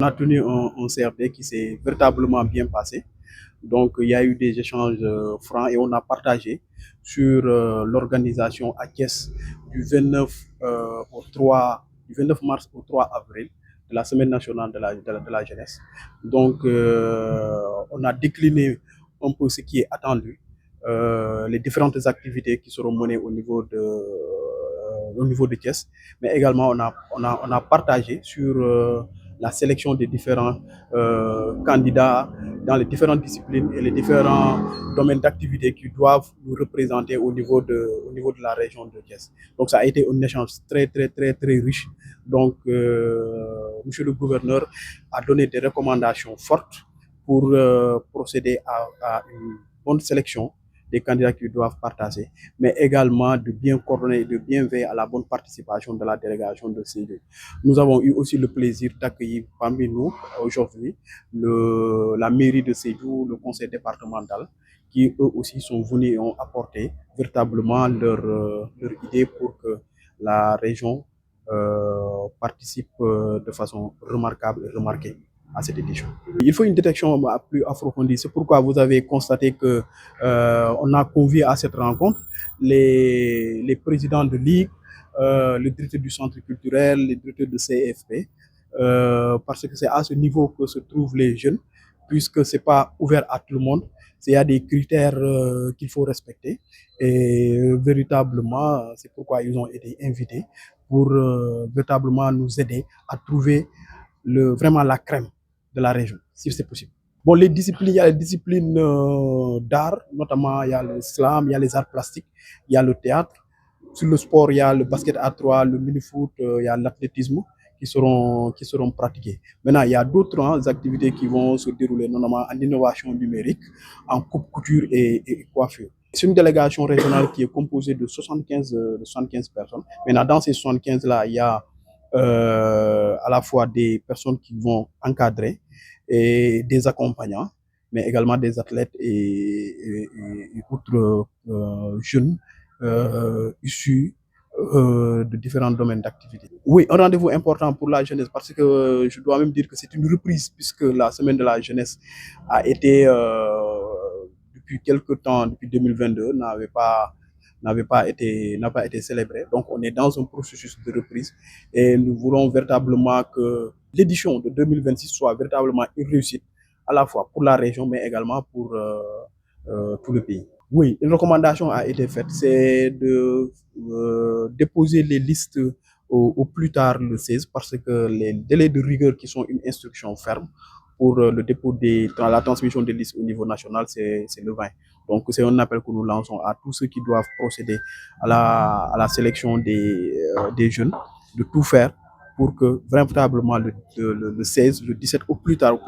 On a tenu un CRD qui s'est véritablement bien passé. Donc, il y a eu des échanges francs et on a partagé sur l'organisation à Thiès du 29, du 29 mars au 3 avril de la Semaine nationale de la jeunesse. Donc, on a décliné un peu ce qui est attendu, les différentes activités qui seront menées au niveau de Thiès, mais également on a partagé sur la sélection des différents candidats dans les différentes disciplines et les différents domaines d'activité qui doivent nous représenter au niveau de la région de Thiès. Donc ça a été un échange très riche. Donc Monsieur le gouverneur a donné des recommandations fortes pour procéder à une bonne sélection des candidats qui doivent partager, mais également de bien coordonner et de bien veiller à la bonne participation de la délégation de Sédhiou. Nous avons eu aussi le plaisir d'accueillir parmi nous aujourd'hui la mairie de Sédhiou, le conseil départemental, qui eux aussi sont venus et ont apporté véritablement leur idée pour que la région participe de façon remarquable et remarquée à cette édition. Il faut une détection plus approfondie. C'est pourquoi vous avez constaté que on a convié à cette rencontre les présidents de ligue, le directeur du centre culturel, les directeurs de CFP, parce que c'est à ce niveau que se trouvent les jeunes, puisque c'est pas ouvert à tout le monde. Il y a des critères qu'il faut respecter et véritablement, c'est pourquoi ils ont été invités pour véritablement nous aider à trouver vraiment la crème de la région, si c'est possible. Bon, les disciplines, il y a les disciplines d'art, notamment il y a le slam, il y a les arts plastiques, il y a le théâtre. Sur le sport, il y a le basket à 3, le mini-foot, il y a l'athlétisme qui seront pratiqués. Maintenant, il y a d'autres activités qui vont se dérouler, notamment en innovation numérique, en coupe, couture et coiffure. C'est une délégation régionale qui est composée de 75 personnes. Maintenant, dans ces 75-là, il y a à la fois des personnes qui vont encadrer et des accompagnants, mais également des athlètes et autres jeunes issus de différents domaines d'activité. Oui, un rendez-vous important pour la jeunesse parce que je dois même dire que c'est une reprise puisque la semaine de la jeunesse a été depuis quelque temps, depuis 2022, n'a pas été célébré. Donc, on est dans un processus de reprise et nous voulons véritablement que l'édition de 2026 soit véritablement une réussite, à la fois pour la région, mais également pour tout le pays. Oui, une recommandation a été faite, c'est de déposer les listes au plus tard le 16 parce que les délais de rigueur qui sont une instruction ferme pour le dépôt la transmission des listes au niveau national, c'est le 20. Donc, c'est un appel que nous lançons à tous ceux qui doivent procéder à la sélection des jeunes, de tout faire pour que véritablement le 16, le 17 au plus tard,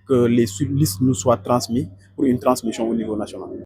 que les listes nous soient transmises pour une transmission au niveau national.